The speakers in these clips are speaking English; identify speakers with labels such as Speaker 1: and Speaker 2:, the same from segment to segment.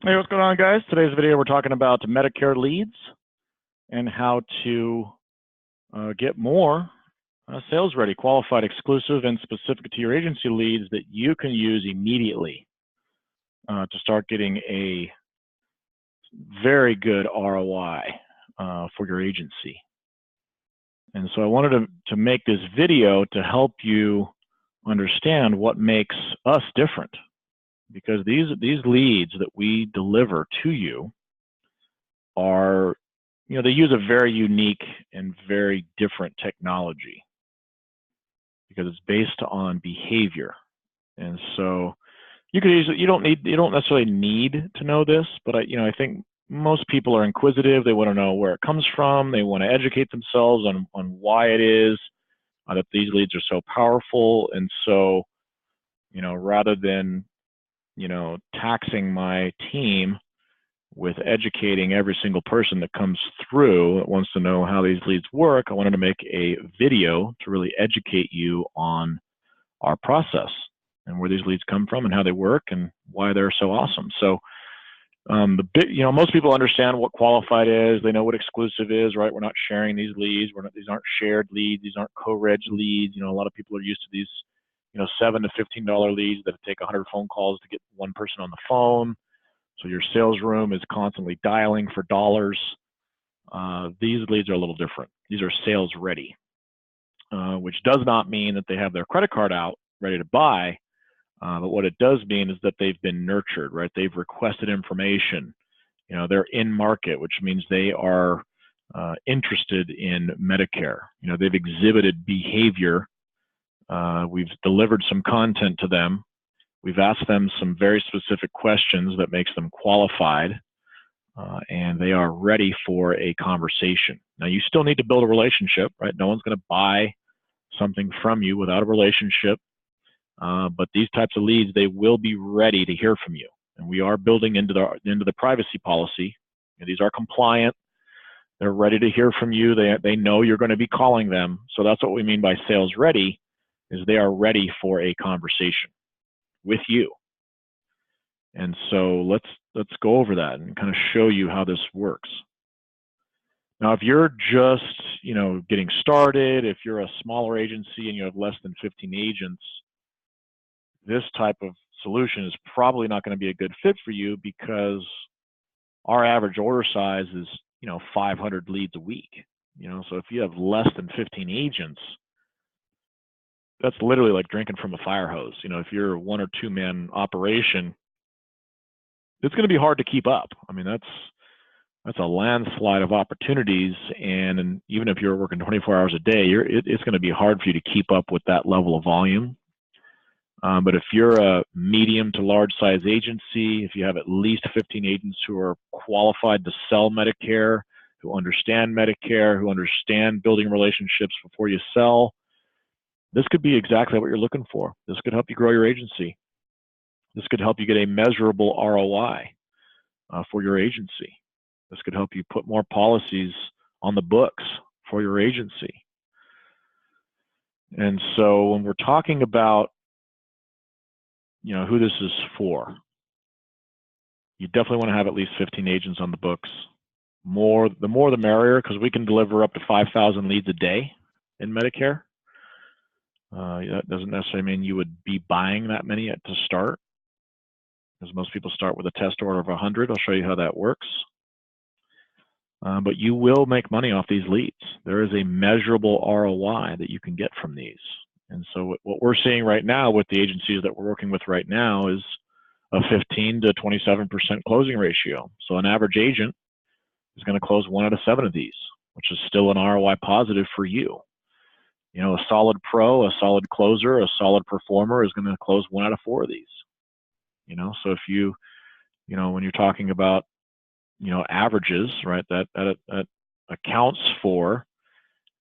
Speaker 1: Hey, what's going on, guys? Today's video, we're talking about Medicare leads and how to get more sales ready, qualified, exclusive, and specific to your agency leads that you can use immediately to start getting a very good ROI for your agency. And so I wanted to make this video to help you understand what makes us different, because these leads that we deliver to you are, they use a very unique and very different technology because it's based on behavior. And so you don't necessarily need to know this, but I think most people are inquisitive. They want to know where it comes from. They want to educate themselves on why it is that these leads are so powerful. And so, rather than, taxing my team with educating every single person that comes through that wants to know how these leads work, I wanted to make a video to really educate you on our process and where these leads come from and how they work and why they're so awesome. So most people understand what qualified is. They know what exclusive is, right? We're not sharing these leads. These aren't shared leads. These aren't co-reg leads. A lot of people are used to these, $7 to $15 leads that take 100 phone calls to get one person on the phone. So your sales room is constantly dialing for dollars. These leads are a little different. These are sales ready, which does not mean that they have their credit card out ready to buy. But what it does mean is that they've been nurtured, right? They've requested information. They're in market, which means they are interested in Medicare. They've exhibited behavior. We've delivered some content to them. We've asked them some very specific questions that makes them qualified, and they are ready for a conversation. Now, you still need to build a relationship, right? No one's going to buy something from you without a relationship. But these types of leads, they will be ready to hear from you. And we are building into the privacy policy. These are compliant. They're ready to hear from you. They know you're going to be calling them. So that's what we mean by sales ready, is they are ready for a conversation with you. And so let's go over that and kind of show you how this works. Now, if you're just, getting started, if you're a smaller agency and you have less than 15 agents, this type of solution is probably not going to be a good fit for you, because our average order size is, 500 leads a week. So if you have less than 15 agents, that's literally like drinking from a fire hose. If you're a 1 or 2 man operation, it's going to be hard to keep up. I mean, that's a landslide of opportunities. And even if you're working 24 hours a day, it's going to be hard for you to keep up with that level of volume. But if you're a medium to large size agency, if you have at least 15 agents who are qualified to sell Medicare, who understand Medicare, who understand building relationships before you sell, this could be exactly what you're looking for. This could help you grow your agency. This could help you get a measurable ROI for your agency. This could help you put more policies on the books for your agency. And so when we're talking about who this is for, you definitely want to have at least 15 agents on the books. The more the merrier, because we can deliver up to 5,000 leads a day in Medicare. That doesn't necessarily mean you would be buying that many to start, because most people start with a test order of 100. I'll show you how that works. But you will make money off these leads. There is a measurable ROI that you can get from these. And so what we're seeing right now with the agencies that we're working with right now is a 15 to 27% closing ratio. So an average agent is going to close 1 out of 7 of these, which is still an ROI positive for you. A solid pro, a solid closer, a solid performer is going to close 1 out of 4 of these. So if you, when you're talking about, averages, right, that accounts for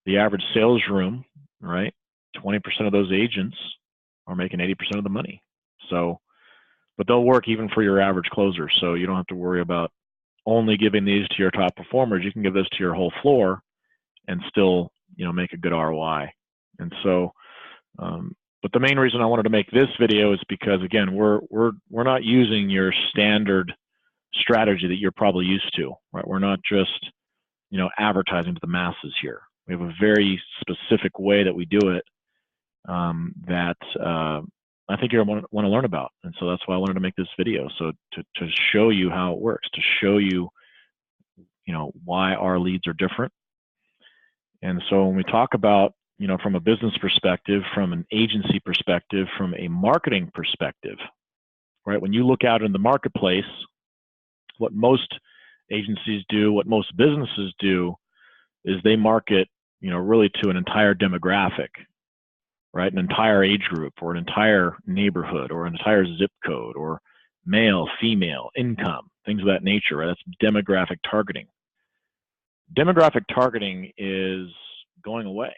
Speaker 1: the average sales room, right? 20% of those agents are making 80% of the money. So, but they'll work even for your average closer. So you don't have to worry about only giving these to your top performers. You can give this to your whole floor and still, make a good ROI. And so, but the main reason I wanted to make this video is because, again, we're not using your standard strategy that you're probably used to, right? We're not just, advertising to the masses here. We have a very specific way that we do it that I think you're going to want to learn about. And so that's why I wanted to make this video. So to show you how it works, to show you, why our leads are different. And so when we talk about, from a business perspective, from an agency perspective, from a marketing perspective, right? When you look out in the marketplace, what most agencies do, what most businesses do, is they market, really to an entire demographic, right? An entire age group, or an entire neighborhood, or an entire zip code, or male, female, income, things of that nature, right? That's demographic targeting. Demographic targeting is going away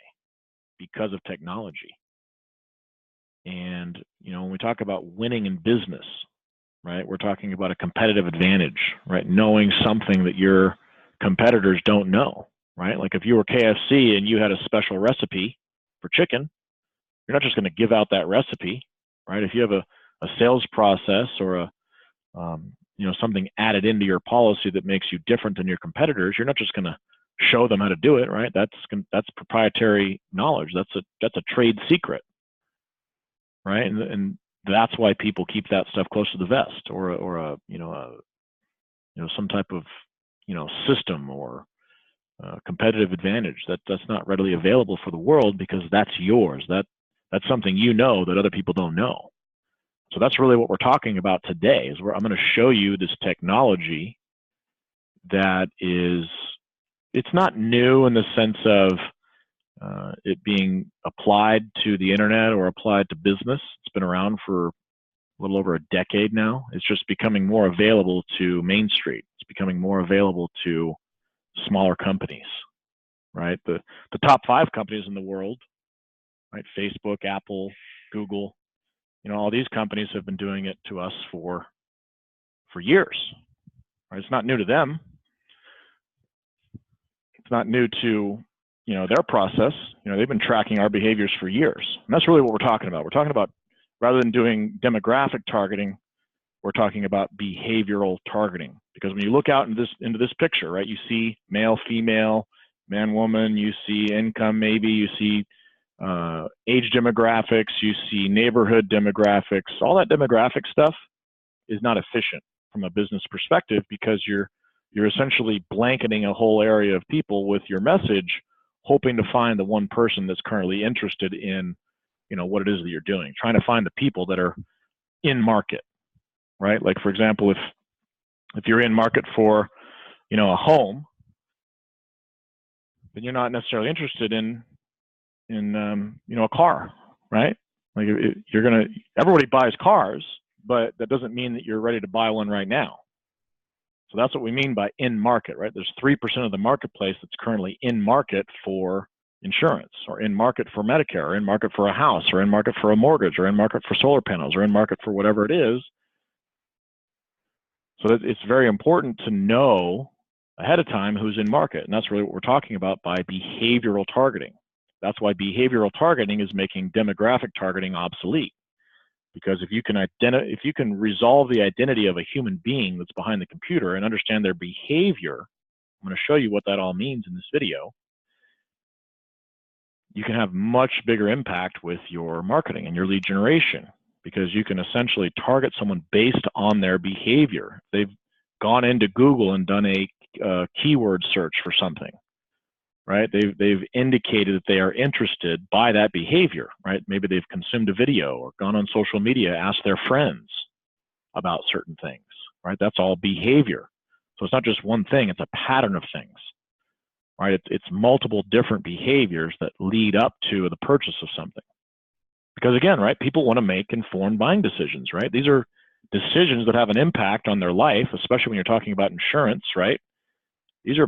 Speaker 1: because of technology. And, when we talk about winning in business, right, we're talking about a competitive advantage, right? Knowing something that your competitors don't know, right? Like if you were KFC and you had a special recipe for chicken, you're not just going to give out that recipe, right? If you have a sales process or something added into your policy that makes you different than your competitors, you're not just going to show them how to do it, right? That's proprietary knowledge. That's a trade secret, right? And that's why people keep that stuff close to the vest, or some type of system or competitive advantage that's not readily available for the world, because that's yours. That's something that other people don't know. So that's really what we're talking about today. Is I'm going to show you this technology that it's not new in the sense of it being applied to the internet or applied to business. It's been around for a little over a decade now. It's just becoming more available to Main Street. It's becoming more available to smaller companies, right? The top 5 companies in the world, right? Facebook, Apple, Google, all these companies have been doing it to us for years, right? It's not new to them. It's not new to, their process. They've been tracking our behaviors for years. And that's really what we're talking about. We're talking about, rather than doing demographic targeting, we're talking about behavioral targeting. Because when you look out into this picture, right, you see male, female, man, woman, you see income, maybe you see age demographics, you see neighborhood demographics. All that demographic stuff is not efficient from a business perspective, because you're essentially blanketing a whole area of people with your message, hoping to find the one person that's currently interested in, what it is that you're doing, trying to find the people that are in market, right? Like, for example, if you're in market for, a home, then you're not necessarily interested in a car, right? Like everybody buys cars, but that doesn't mean that you're ready to buy one right now. So that's what we mean by in market, right? There's 3% of the marketplace that's currently in market for insurance, or in market for Medicare, or in market for a house, or in market for a mortgage, or in market for solar panels, or in market for whatever it is. So that it's very important to know ahead of time who's in market. And that's really what we're talking about by behavioral targeting. That's why behavioral targeting is making demographic targeting obsolete. Because if you can resolve the identity of a human being that's behind the computer and understand their behavior, I'm going to show you what that all means in this video, you can have much bigger impact with your marketing and your lead generation, because you can essentially target someone based on their behavior. They've gone into Google and done a keyword search for something, right? They've indicated that they are interested by that behavior, right? Maybe they've consumed a video or gone on social media, asked their friends about certain things, right? That's all behavior. So it's not just one thing, it's a pattern of things, right? It's multiple different behaviors that lead up to the purchase of something. Because again, right, people want to make informed buying decisions, right? These are decisions that have an impact on their life, especially when you're talking about insurance, right? These are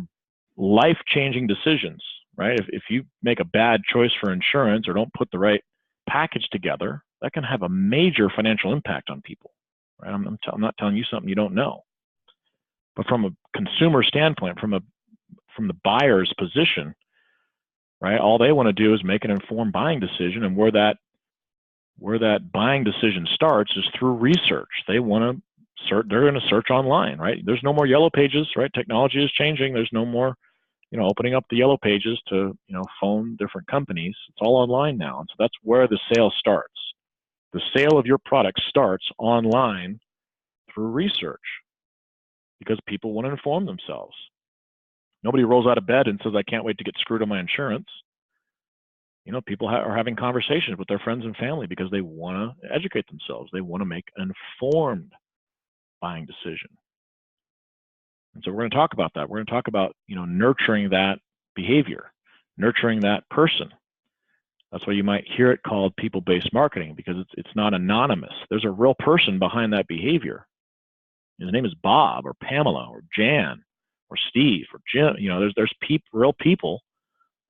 Speaker 1: life-changing decisions, right? If you make a bad choice for insurance or don't put the right package together, that can have a major financial impact on people, right? I'm not telling you something you don't know. But from a consumer standpoint, from the buyer's position, right, all they want to do is make an informed buying decision, and where that buying decision starts is through research. They want to they're going to search online, right? There's no more yellow pages, right? Technology is changing. There's no more, opening up the yellow pages to, phone different companies. It's all online now. And so that's where the sale starts. The sale of your product starts online through research because people want to inform themselves. Nobody rolls out of bed and says, I can't wait to get screwed on my insurance. People are having conversations with their friends and family because they want to educate themselves. They want to make an informed buying decision. And so we're going to talk about that. We're going to talk about, nurturing that behavior, nurturing that person. That's why you might hear it called people-based marketing, because it's not anonymous. There's a real person behind that behavior. His name is Bob or Pamela or Jan or Steve or Jim. There's real people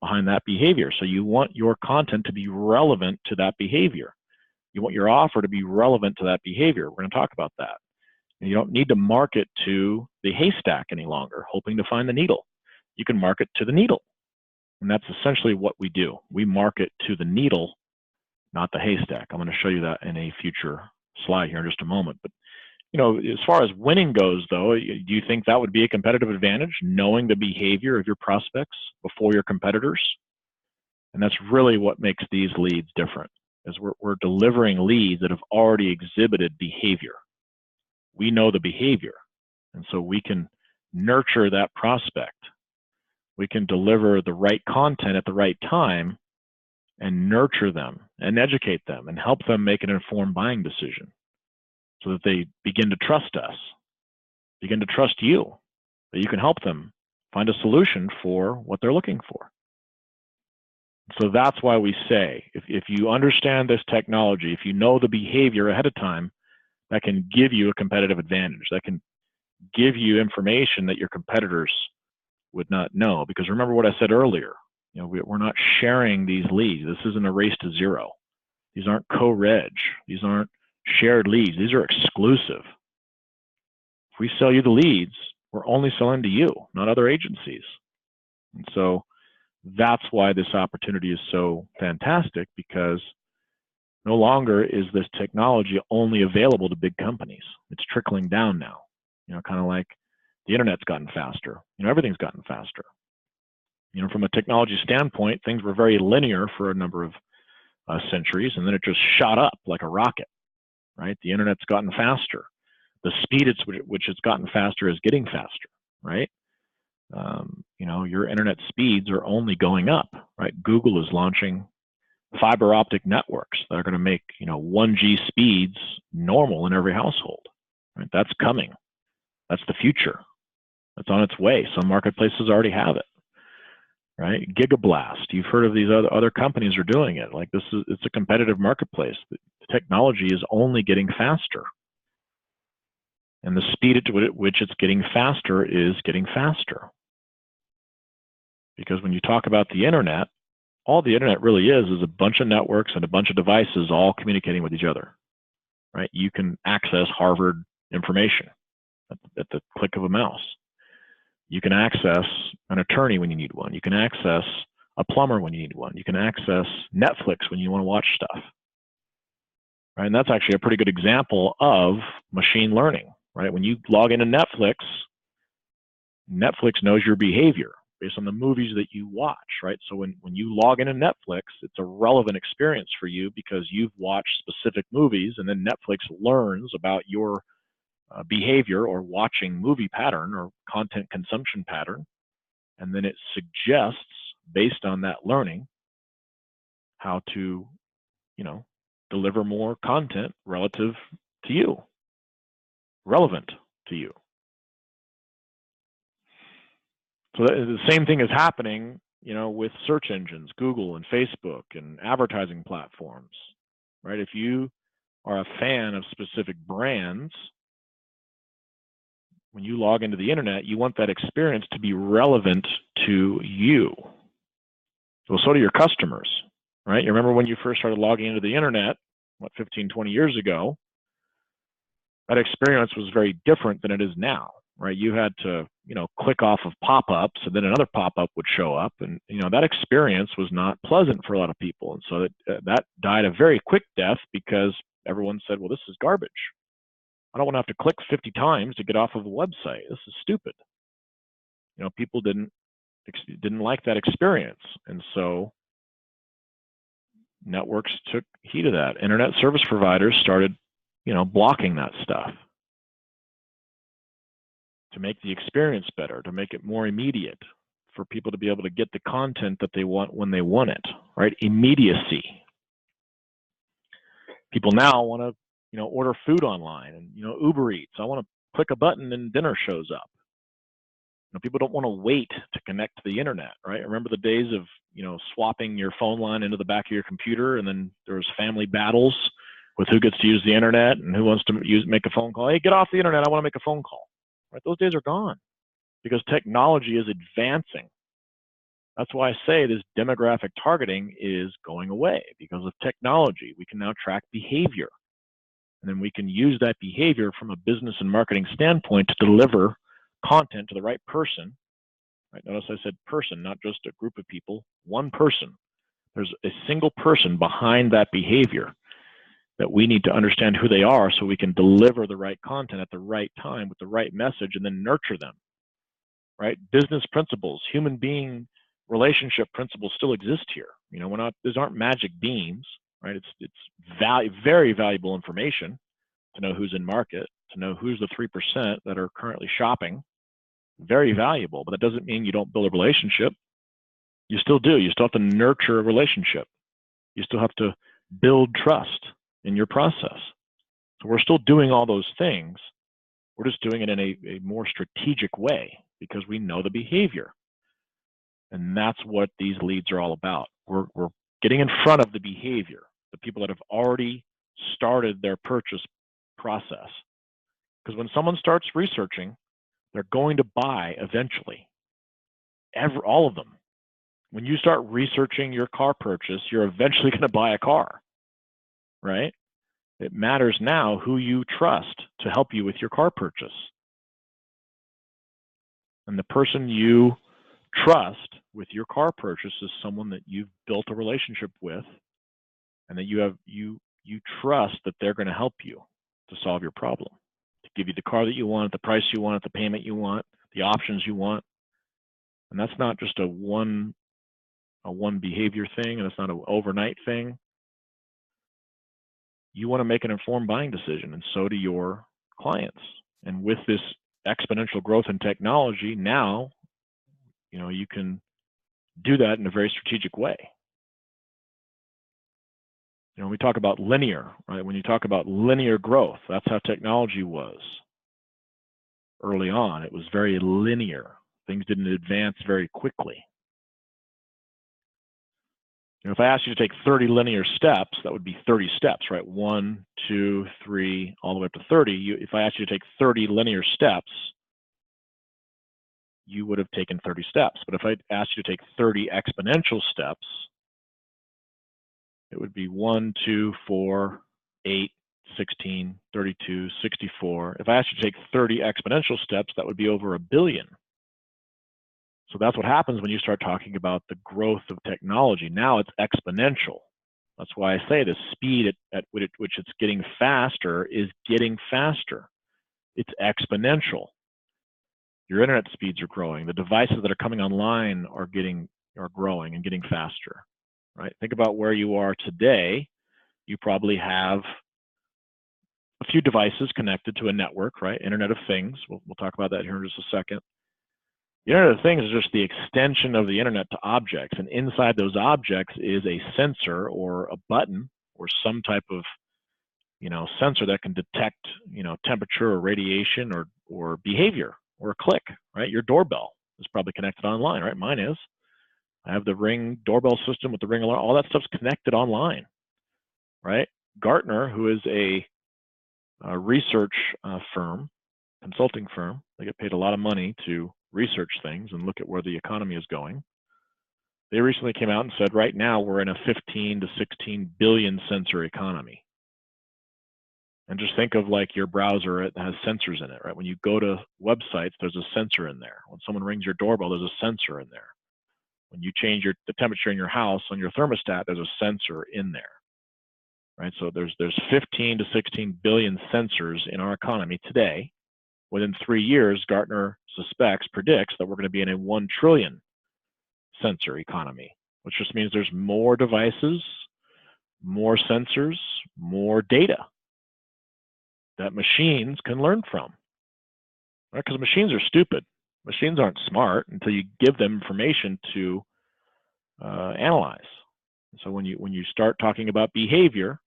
Speaker 1: behind that behavior. So you want your content to be relevant to that behavior. You want your offer to be relevant to that behavior. We're going to talk about that. And you don't need to market to the haystack any longer, hoping to find the needle. You can market to the needle. And that's essentially what we do. We market to the needle, not the haystack. I'm going to show you that in a future slide here in just a moment. But, as far as winning goes, though, do you think that would be a competitive advantage, knowing the behavior of your prospects before your competitors? And that's really what makes these leads different, is we're delivering leads that have already exhibited behavior. We know the behavior, and so we can nurture that prospect. We can deliver the right content at the right time and nurture them and educate them and help them make an informed buying decision so that they begin to trust us, begin to trust you, that you can help them find a solution for what they're looking for. So that's why we say, if you understand this technology, if you know the behavior ahead of time, that can give you a competitive advantage. That can give you information that your competitors would not know. Because remember what I said earlier, we're not sharing these leads. This isn't a race to zero. These aren't co-reg. These aren't shared leads. These are exclusive. If we sell you the leads, we're only selling to you, not other agencies. And so that's why this opportunity is so fantastic, because no longer is this technology only available to big companies. It's trickling down now, kind of like the internet's gotten faster. Everything's gotten faster. From a technology standpoint, things were very linear for a number of centuries, and then it just shot up like a rocket, right? The internet's gotten faster. The speed at which it's gotten faster is getting faster, right? Your internet speeds are only going up, right? Google is launching fiber optic networks that are going to make 1G speeds normal in every household. Right? That's coming. That's the future. That's on its way. Some marketplaces already have it. Right? Gigablast. You've heard of these other companies are doing it. Like it's a competitive marketplace. The technology is only getting faster, and the speed at which it's getting faster is getting faster. Because when you talk about the internet, all the internet really is a bunch of networks and a bunch of devices all communicating with each other, right? You can access Harvard information at the click of a mouse. You can access an attorney when you need one. You can access a plumber when you need one. You can access Netflix when you want to watch stuff, right? And that's actually a pretty good example of machine learning, right? When you log into Netflix, Netflix knows your behavior based on the movies that you watch, right? So when you log into Netflix, it's a relevant experience for you because you've watched specific movies, and then Netflix learns about your behavior or watching movie pattern or content consumption pattern, and then it suggests, based on that learning, how to, deliver more content relative to you, relevant to you. So the same thing is happening, with search engines, Google and Facebook and advertising platforms, right? If you are a fan of specific brands, when you log into the internet, you want that experience to be relevant to you. Well, so do your customers, right? You remember when you first started logging into the internet, 15, 20 years ago, that experience was very different than it is now, right? You had to, click off of pop-ups, and then another pop-up would show up, and that experience was not pleasant for a lot of people, and so that died a very quick death because everyone said, well, this is garbage. I don't want to have to click 50 times to get off of a website. This is stupid. People didn't like that experience, and so networks took heed of that. Internet service providers started, blocking that stuff to make the experience better, to make it more immediate, for people to be able to get the content that they want when they want it, right? Immediacy. People now want to, order food online and, Uber Eats. I want to click a button and dinner shows up. People don't want to wait to connect to the internet, right? Remember the days of, swapping your phone line into the back of your computer, and then there was family battles with who gets to use the internet and who wants to make a phone call. Hey, get off the internet. I want to make a phone call. Right? Those days are gone because technology is advancing. That's why I say this demographic targeting is going away, because of technology. We can now track behavior, and then we can use that behavior from a business and marketing standpoint to deliver content to the right person. Right? Notice I said person, not just a group of people, one person. There's a single person behind that behavior that we need to understand who they are so we can deliver the right content at the right time with the right message and then nurture them. Right? Business principles, human being relationship principles still exist here. These aren't magic beans, right? It's very valuable information to know who's in market, to know who's the 3% that are currently shopping. Very valuable, but that doesn't mean you don't build a relationship. You still do. You still have to nurture a relationship. You still have to build trust in your process. So we're still doing all those things. We're just doing it in a more strategic way because we know the behavior. And that's what these leads are all about. We're getting in front of the behavior, the people that have already started their purchase process. Because when someone starts researching, they're going to buy eventually. All of them. When you start researching your car purchase, you're eventually going to buy a car, right? It matters now who you trust to help you with your car purchase. And the person you trust with your car purchase is someone that you've built a relationship with, and that you trust that they're going to help you to solve your problem, to give you the car that you want, the price you want, the payment you want, the options you want. And that's not just a one behavior thing, and it's not an overnight thing. You want to make an informed buying decision, and so do your clients. And with this exponential growth in technology, now, you can do that in a very strategic way. We talk about linear, right? When you talk about linear growth, that's how technology was early on. It was very linear. Things didn't advance very quickly. If I asked you to take 30 linear steps, that would be 30 steps, right? 1, 2, 3, all the way up to 30. If I asked you to take 30 linear steps, you would have taken 30 steps. But if I asked you to take 30 exponential steps, it would be 1, 2, 4, 8, 16, 32, 64. If I asked you to take 30 exponential steps, that would be over 1 billion. So that's what happens when you start talking about the growth of technology. Now it's exponential. That's why I say the speed at which it's getting faster is getting faster. It's exponential. Your internet speeds are growing. The devices that are coming online are growing and getting faster. Right? Think about where you are today. You probably have a few devices connected to a network, right? Internet of Things. We'll talk about that here in just a second. The Internet of Things is just the extension of the internet to objects, and inside those objects is a sensor or a button or some type of, sensor that can detect, temperature or radiation or behavior or a click, right? Your doorbell is probably connected online, right? Mine is. I have the Ring doorbell system with the Ring alarm. All that stuff's connected online, right? Gartner, who is a research firm, consulting firm, they get paid a lot of money to research things and look at where the economy is going. They recently came out and said, right now we're in a 15 to 16 billion sensor economy. And just think of like your browser, it has sensors in it, right? When you go to websites, there's a sensor in there. When someone rings your doorbell, there's a sensor in there. When you change the temperature in your house on your thermostat, there's a sensor in there. right? So there's 15 to 16 billion sensors in our economy today. Within 3 years, Gartner predicts that we're going to be in a 1 trillion sensor economy, which just means there's more devices, more sensors, more data that machines can learn from, right? Because machines are stupid. Machines aren't smart until you give them information to analyze. So when you start talking about behavior,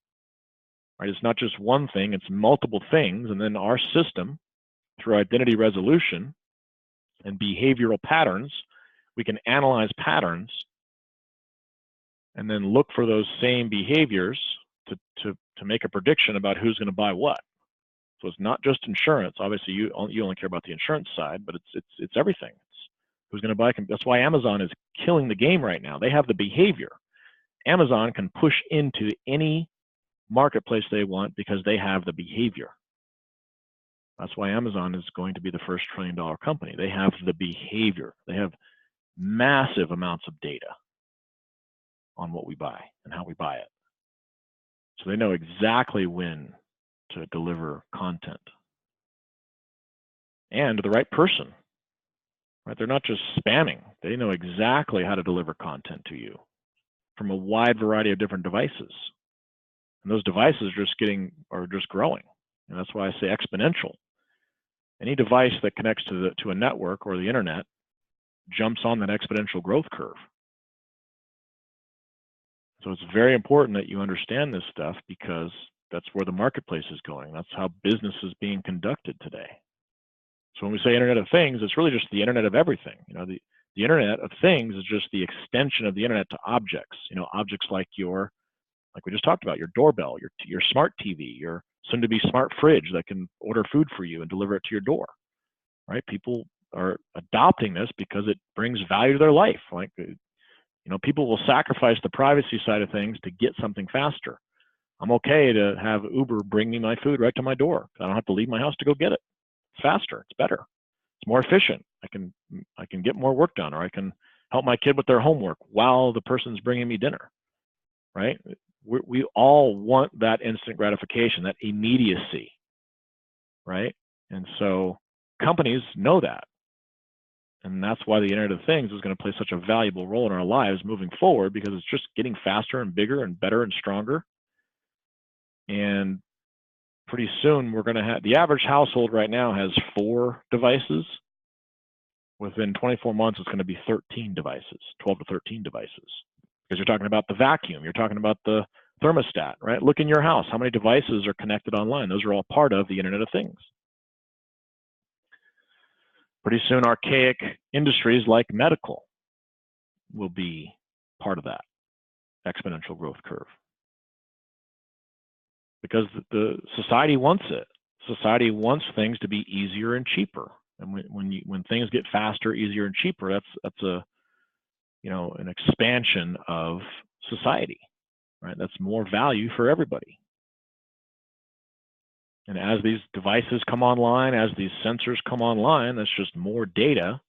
Speaker 1: right, it's not just one thing, it's multiple things, and then our system, through identity resolution and behavioral patterns, we can analyze patterns and then look for those same behaviors to make a prediction about who's going to buy what. So it's not just insurance. Obviously, you only care about the insurance side, but it's everything. It's who's going to buy. That's why Amazon is killing the game right now. They have the behavior. Amazon can push into any marketplace they want because they have the behavior. That's why Amazon is going to be the first trillion-dollar company. They have the behavior. They have massive amounts of data on what we buy and how we buy it. So they know exactly when to deliver content and to the right person, right? They're not just spamming. They know exactly how to deliver content to you from a wide variety of different devices. And those devices are just growing. And that's why I say exponential. Any device that connects to a network or the internet jumps on that exponential growth curve. So it's very important that you understand this stuff because that's where the marketplace is going. That's how business is being conducted today. So when we say Internet of Things, it's really just the Internet of everything. You know, the Internet of Things is just the extension of the Internet to objects. You know, objects like we just talked about, your doorbell, your smart TV, your soon-to-be smart fridge that can order food for you and deliver it to your door, right? People are adopting this because it brings value to their life. Like, you know, people will sacrifice the privacy side of things to get something faster. I'm okay to have Uber bring me my food right to my door. I don't have to leave my house to go get it. It's faster. It's better. It's more efficient. I can get more work done, or I can help my kid with their homework while the person's bringing me dinner, right? We all want that instant gratification, that immediacy, right? And so companies know that. And that's why the Internet of Things is going to play such a valuable role in our lives moving forward, because it's just getting faster and bigger and better and stronger. And pretty soon we're going to have, the average household right now has 4 devices. Within 24 months, it's going to be 13 devices, 12 to 13 devices. Because you're talking about the vacuum, you're talking about the thermostat, right? Look in your house, how many devices are connected online? Those are all part of the Internet of Things. Pretty soon, archaic industries like medical will be part of that exponential growth curve. Because the society wants it. Society wants things to be easier and cheaper. And when things get faster, easier, and cheaper, that's a, you know, an expansion of society, right? That's more value for everybody. And as these devices come online, as these sensors come online, that's just more data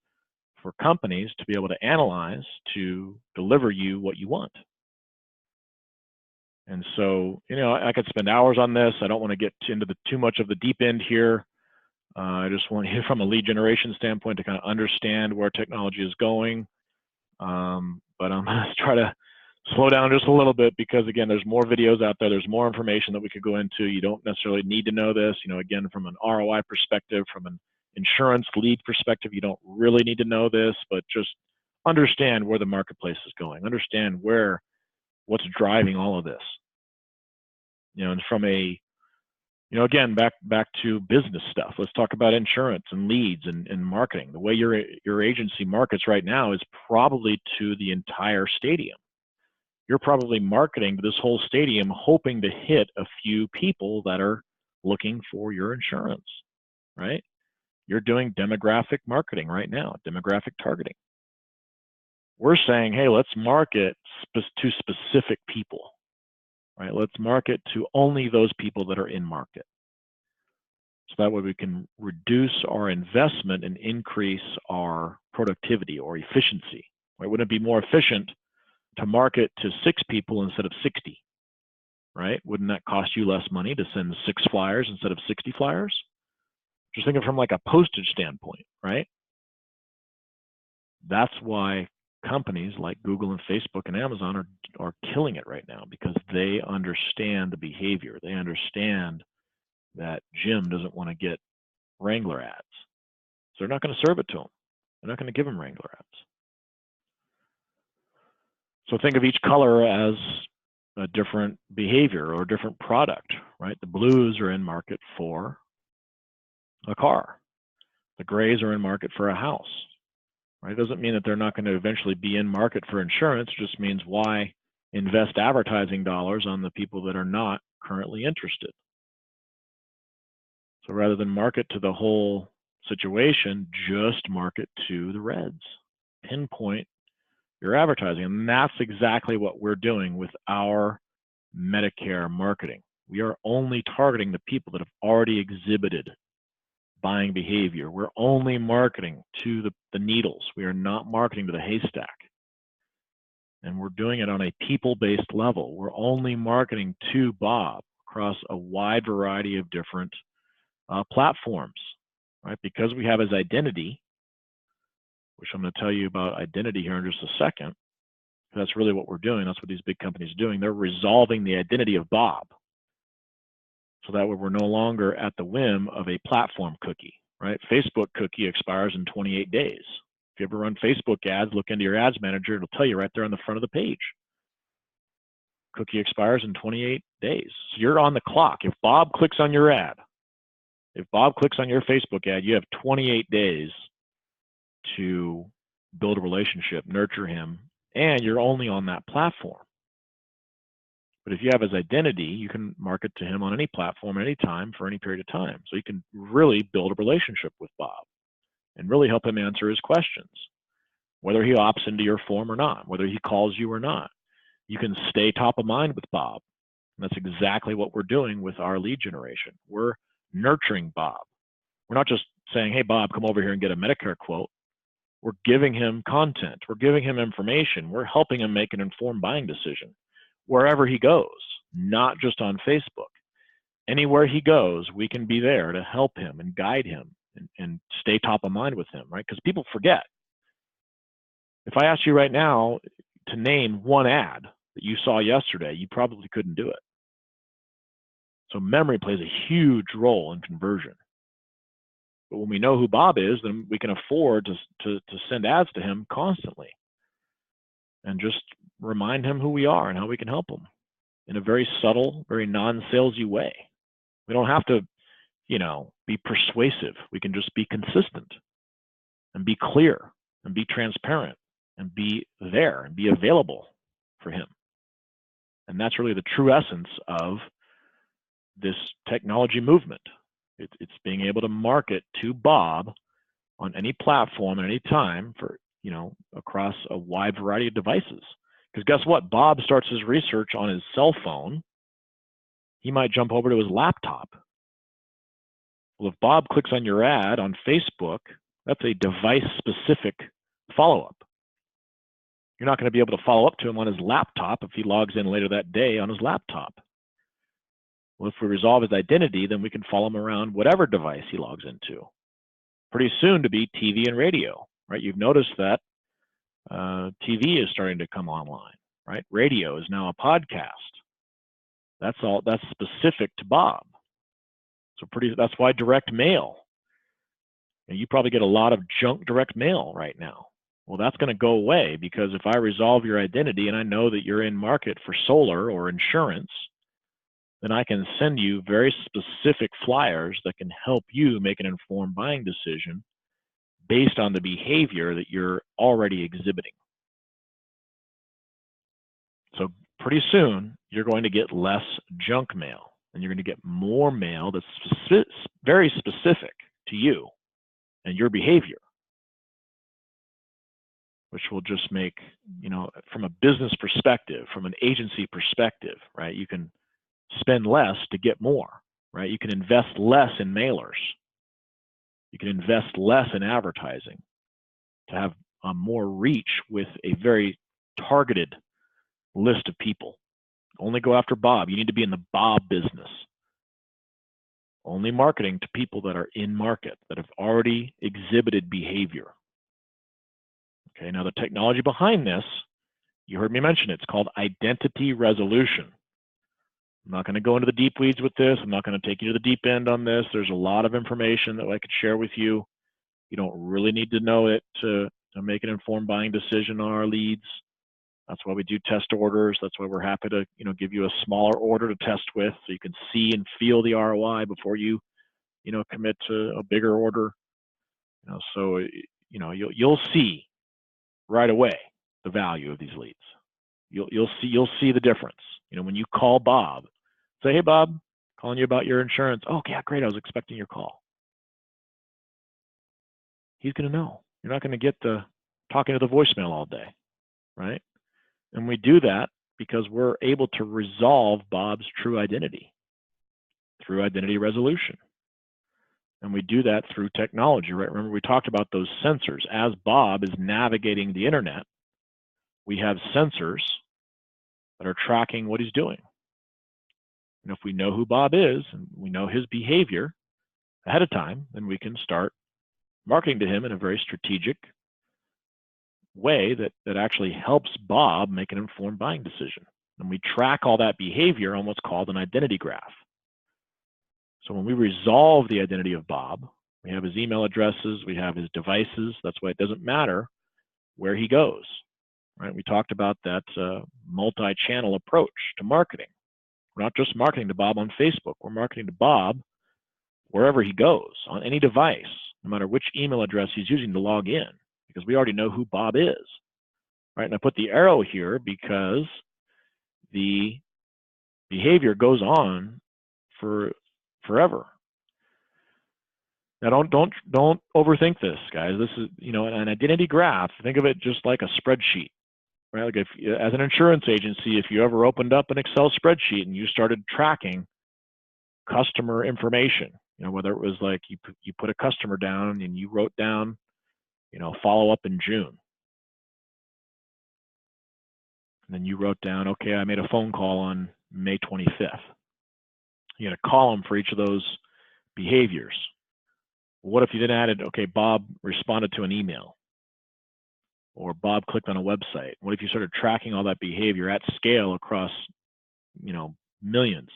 Speaker 1: for companies to be able to analyze to deliver you what you want. And so, you know, I could spend hours on this. I don't want to get into too much of the deep end here. I just want you, from a lead generation standpoint, to kind of understand where technology is going. But I'm going to try to slow down just a little bit, because again, there's more videos out there. There's more information that we could go into. You don't necessarily need to know this. You know, again, from an ROI perspective, from an insurance lead perspective, you don't really need to know this, but just understand where the marketplace is going. Understand what's driving all of this. You know, and from a, you know, again, back to business stuff. Let's talk about insurance and leads and marketing. The way your agency markets right now is probably to the entire stadium. You're probably marketing to this whole stadium, hoping to hit a few people that are looking for your insurance, right? You're doing demographic marketing right now, demographic targeting. We're saying, hey, let's market to specific people, right? Let's market to only those people that are in market. So that way we can reduce our investment and increase our productivity or efficiency, right? Wouldn't it be more efficient to market to 6 people instead of 60, right? Wouldn't that cost you less money to send 6 flyers instead of 60 flyers? Just thinking from like a postage standpoint, right? That's why companies like Google and Facebook and Amazon are killing it right now, because they understand the behavior. They understand that Jim doesn't want to get Wrangler ads. So they're not going to serve it to him. They're not going to give him Wrangler ads. So think of each color as a different behavior or a different product, right? The blues are in market for a car. The grays are in market for a house, right? It doesn't mean that they're not going to eventually be in market for insurance. It just means why invest advertising dollars on the people that are not currently interested. So rather than market to the whole situation, just market to the reds. Pinpoint your advertising. And that's exactly what we're doing with our Medicare marketing. We are only targeting the people that have already exhibited buying behavior. We're only marketing to the needles. We are not marketing to the haystack. And we're doing it on a people-based level. We're only marketing to Bob across a wide variety of different platforms, right? Because we have his identity, which I'm going to tell you about identity here in just a second. That's really what we're doing. That's what these big companies are doing. They're resolving the identity of Bob. So that way we're no longer at the whim of a platform cookie, right? Facebook cookie expires in 28 days. If you ever run Facebook ads, look into your ads manager, it'll tell you right there on the front of the page. Cookie expires in 28 days. So you're on the clock. If Bob clicks on your ad, if Bob clicks on your Facebook ad, you have 28 days to build a relationship, nurture him, and you're only on that platform. But if you have his identity, you can market to him on any platform, anytime, for any period of time. So you can really build a relationship with Bob and really help him answer his questions, whether he opts into your form or not, whether he calls you or not. You can stay top of mind with Bob. And that's exactly what we're doing with our lead generation. We're nurturing Bob. We're not just saying, hey, Bob, come over here and get a Medicare quote. We're giving him content. We're giving him information. We're helping him make an informed buying decision wherever he goes, not just on Facebook. Anywhere he goes, we can be there to help him and guide him and stay top of mind with him, right? Because people forget. If I asked you right now to name one ad that you saw yesterday, you probably couldn't do it. So memory plays a huge role in conversion. But when we know who Bob is, then we can afford to send ads to him constantly and just remind him who we are and how we can help him in a very subtle, very non-salesy way. We don't have to, be persuasive. We can just be consistent and be clear and be transparent and be there and be available for him. And that's really the true essence of this technology movement. It's being able to market to Bob on any platform at any time for, across a wide variety of devices. Because guess what? Bob starts his research on his cell phone. He might jump over to his laptop. Well, if Bob clicks on your ad on Facebook, that's a device-specific follow-up. You're not going to be able to follow up to him on his laptop if he logs in later that day on his laptop. Well, if we resolve his identity, then we can follow him around whatever device he logs into. Pretty soon to be TV and radio, right? You've noticed that TV is starting to come online, right? Radio is now a podcast. That's specific to Bob. So that's why direct mail. You probably get a lot of junk direct mail right now. Well, that's going to go away, because if I resolve your identity and I know that you're in market for solar or insurance, then I can send you very specific flyers that can help you make an informed buying decision based on the behavior that you're already exhibiting. So pretty soon, you're going to get less junk mail, and you're going to get more mail that's very specific to you and your behavior, which will just make, from a business perspective, from an agency perspective, right? You can spend less to get more, right? You can invest less in mailers. You can invest less in advertising to have more reach with a very targeted list of people Only go after Bob. You need to be in the Bob business. Only marketing to people that are in market, that have already exhibited behavior. Okay, now the technology behind this, you heard me mention it, it's called identity resolution. I'm not going to go into the deep weeds with this. I'm not going to take you to the deep end on this. There's a lot of information that I could share with you. You don't really need to know it to make an informed buying decision on our leads. That's why we do test orders. That's why we're happy to give you a smaller order to test with, so you can see and feel the ROI before you commit to a bigger order. So you'll see right away the value of these leads. You'll see the difference. When you call Bob, say, hey Bob, calling you about your insurance. Oh yeah, great. I was expecting your call. He's going to know. You're not going to get talking to the voicemail all day, right? And we do that because we're able to resolve Bob's true identity through identity resolution. And we do that through technology, right? Remember, we talked about those sensors. As Bob is navigating the internet, we have sensors that are tracking what he's doing. And if we know who Bob is and we know his behavior ahead of time, then we can start marketing to him in a very strategic way that actually helps Bob make an informed buying decision. And we track all that behavior on what's called an identity graph. So when we resolve the identity of Bob, we have his email addresses, we have his devices. That's why it doesn't matter where he goes, right? We talked about that multi-channel approach to marketing. We're not just marketing to Bob on Facebook. We're marketing to Bob wherever he goes, on any device, no matter which email address he's using to log in, because we already know who Bob is, right? And I put the arrow here because the behavior goes on for forever. Now, don't overthink this, guys. This is, an identity graph. Think of it just like a spreadsheet, right? Like as an insurance agency, if you ever opened up an Excel spreadsheet and you started tracking customer information, whether it was like you put a customer down and you wrote down, follow up in June. And then you wrote down, okay, I made a phone call on May 25th. You had a column for each of those behaviors. What if you then added, okay, Bob responded to an email, or Bob clicked on a website? What if you started tracking all that behavior at scale across, millions?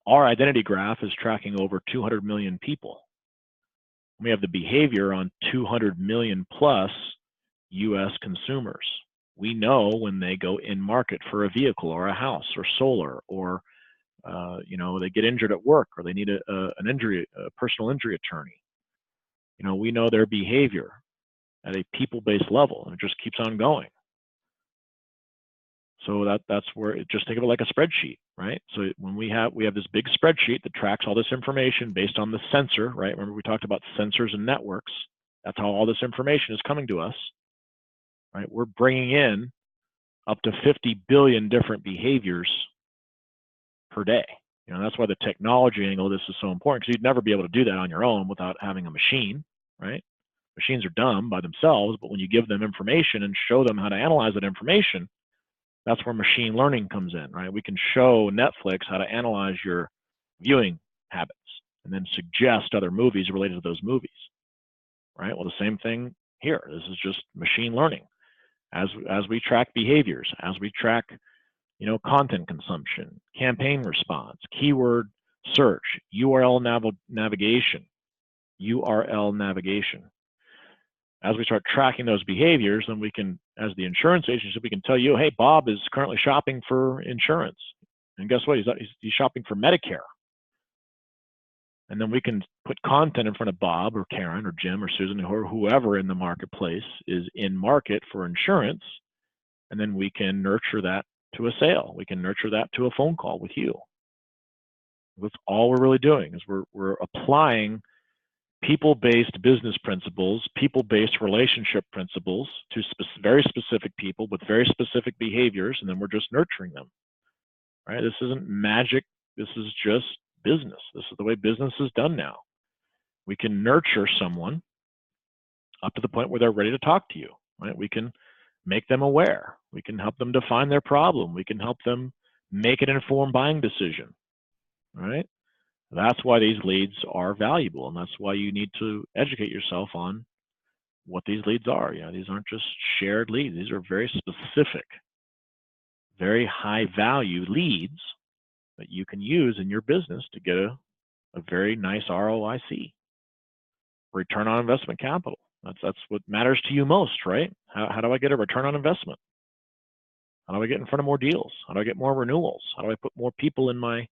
Speaker 1: Our identity graph is tracking over 200 million people. We have the behavior on 200 million plus US consumers. We know when they go in market for a vehicle or a house or solar, or they get injured at work, or they need a personal injury attorney. We know their behavior at a people-based level, and it just keeps on going. So that's where just think of it like a spreadsheet, right? So when we have this big spreadsheet that tracks all this information based on the sensor, right? Remember we talked about sensors and networks. That's how all this information is coming to us, right? We're bringing in up to 50 billion different behaviors per day. That's why the technology angle of this is so important, because you'd never be able to do that on your own without having a machine, right? Machines are dumb by themselves, but when you give them information and show them how to analyze that information, that's where machine learning comes in, right? We can show Netflix how to analyze your viewing habits and then suggest other movies related to those movies, right? Well, the same thing here. This is just machine learning. As we track behaviors, as we track, content consumption, campaign response, keyword search, URL navigation. As we start tracking those behaviors, then we can, as the insurance agency, we can tell you, hey, Bob is currently shopping for insurance. And guess what? He's shopping for Medicare. And then we can put content in front of Bob or Karen or Jim or Susan or whoever in the marketplace is in market for insurance. And then we can nurture that to a sale. We can nurture that to a phone call with you. That's all we're really doing, is we're applying people-based business principles, people-based relationship principles to very specific people with very specific behaviors, and then we're just nurturing them, right? This isn't magic. This is just business. This is the way business is done now. We can nurture someone up to the point where they're ready to talk to you, right? We can make them aware. We can help them define their problem. We can help them make an informed buying decision, right? That's why these leads are valuable, and that's why you need to educate yourself on what these leads are. You know, these aren't just shared leads. These are very specific, very high value leads that you can use in your business to get a very nice ROIC, return on investment capital. That's what matters to you most, right? How do I get a return on investment? How do I get in front of more deals? How do I get more renewals? How do I put more people in my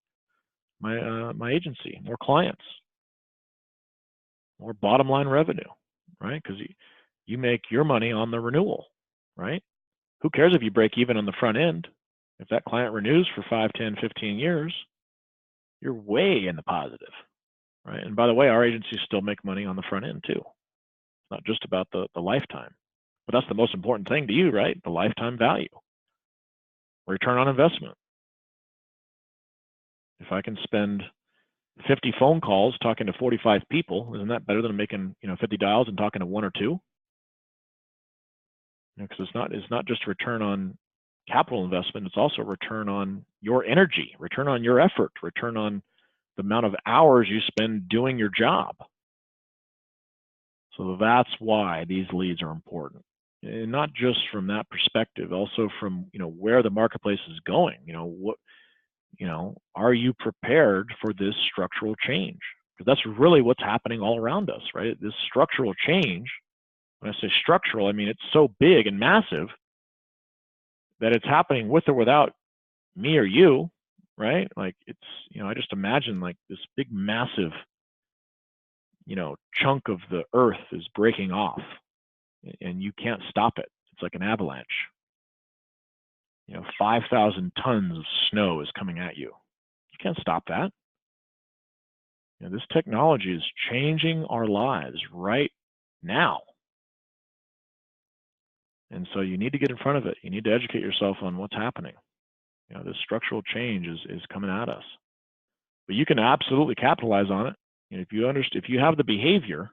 Speaker 1: agency, more clients, more bottom line revenue, right? Because you make your money on the renewal, right? Who cares if you break even on the front end? If that client renews for 5, 10, 15 years, you're way in the positive, right? And by the way, our agencies still make money on the front end too. It's not just about the lifetime, but that's the most important thing to you, right? The lifetime value, return on investment. If I can spend 50 phone calls talking to 45 people, isn't that better than making 50 dials and talking to 1 or 2? Because it's not just return on capital investment, it's also return on your energy, return on your effort, return on the amount of hours you spend doing your job. So that's why these leads are important, and not just from that perspective, also from where the marketplace is going. Are you prepared for this structural change? Because that's really what's happening all around us, right? This structural change. When I say structural, I mean it's so big and massive that it's happening with or without me or you, right? Like it's, I just imagine like this big, massive, chunk of the earth is breaking off and you can't stop it. It's like an avalanche. 5,000 tons of snow is coming at you. You can't stop that. This technology is changing our lives right now. And so you need to get in front of it. You need to educate yourself on what's happening. This structural change is coming at us. But you can absolutely capitalize on it. And if you have the behavior,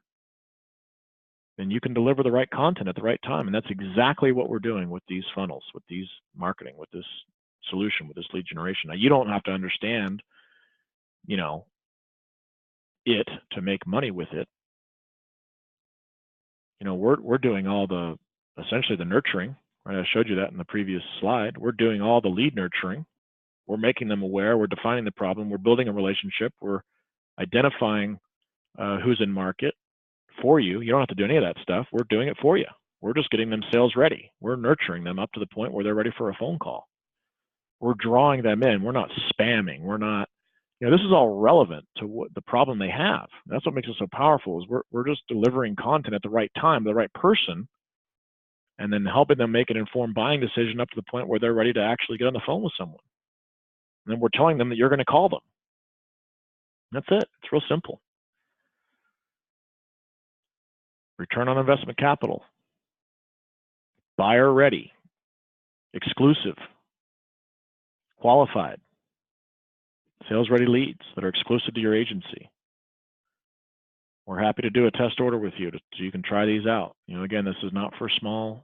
Speaker 1: then you can deliver the right content at the right time. And that's exactly what we're doing with these funnels, with these marketing, with this solution, with this lead generation. Now, you don't have to understand, it to make money with it. We're doing all essentially the nurturing, right? I showed you that in the previous slide. We're doing all the lead nurturing. We're making them aware. We're defining the problem. We're building a relationship. We're identifying who's in market for you. You don't have to do any of that stuff. We're doing it for you. We're just getting them sales ready. We're nurturing them up to the point where they're ready for a phone call. We're drawing them in. We're not spamming. We're not, this is all relevant to what the problem they have. That's what makes it so powerful, is we're just delivering content at the right time, the right person, and then helping them make an informed buying decision up to the point where they're ready to actually get on the phone with someone. And then we're telling them that you're going to call them. That's it. It's real simple. Return on investment capital. Buyer ready. Exclusive. Qualified. Sales ready leads that are exclusive to your agency. We're happy to do a test order with you so you can try these out. Again, this is not for small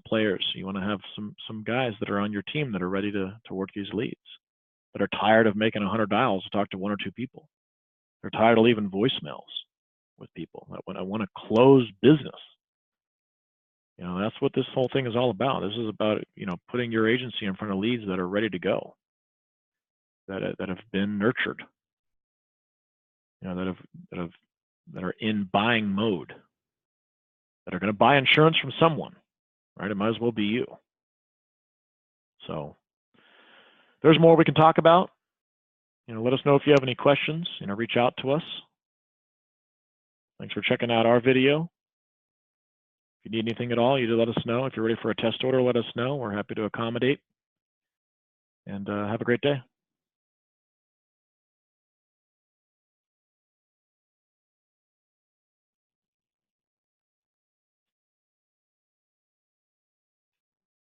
Speaker 1: players. You want to have some guys that are on your team that are ready to work these leads, that are tired of making 100 dials to talk to 1 or 2 people. They're tired of leaving voicemails with people. I want to close business. That's what this whole thing is all about. This is about, putting your agency in front of leads that are ready to go, that have been nurtured, that are in buying mode, that are going to buy insurance from someone, right? It might as well be you. So there's more we can talk about. Let us know if you have any questions. Reach out to us. Thanks for checking out our video. If you need anything at all, you let us know. If you're ready for a test order, let us know. We're happy to accommodate. And have a great day.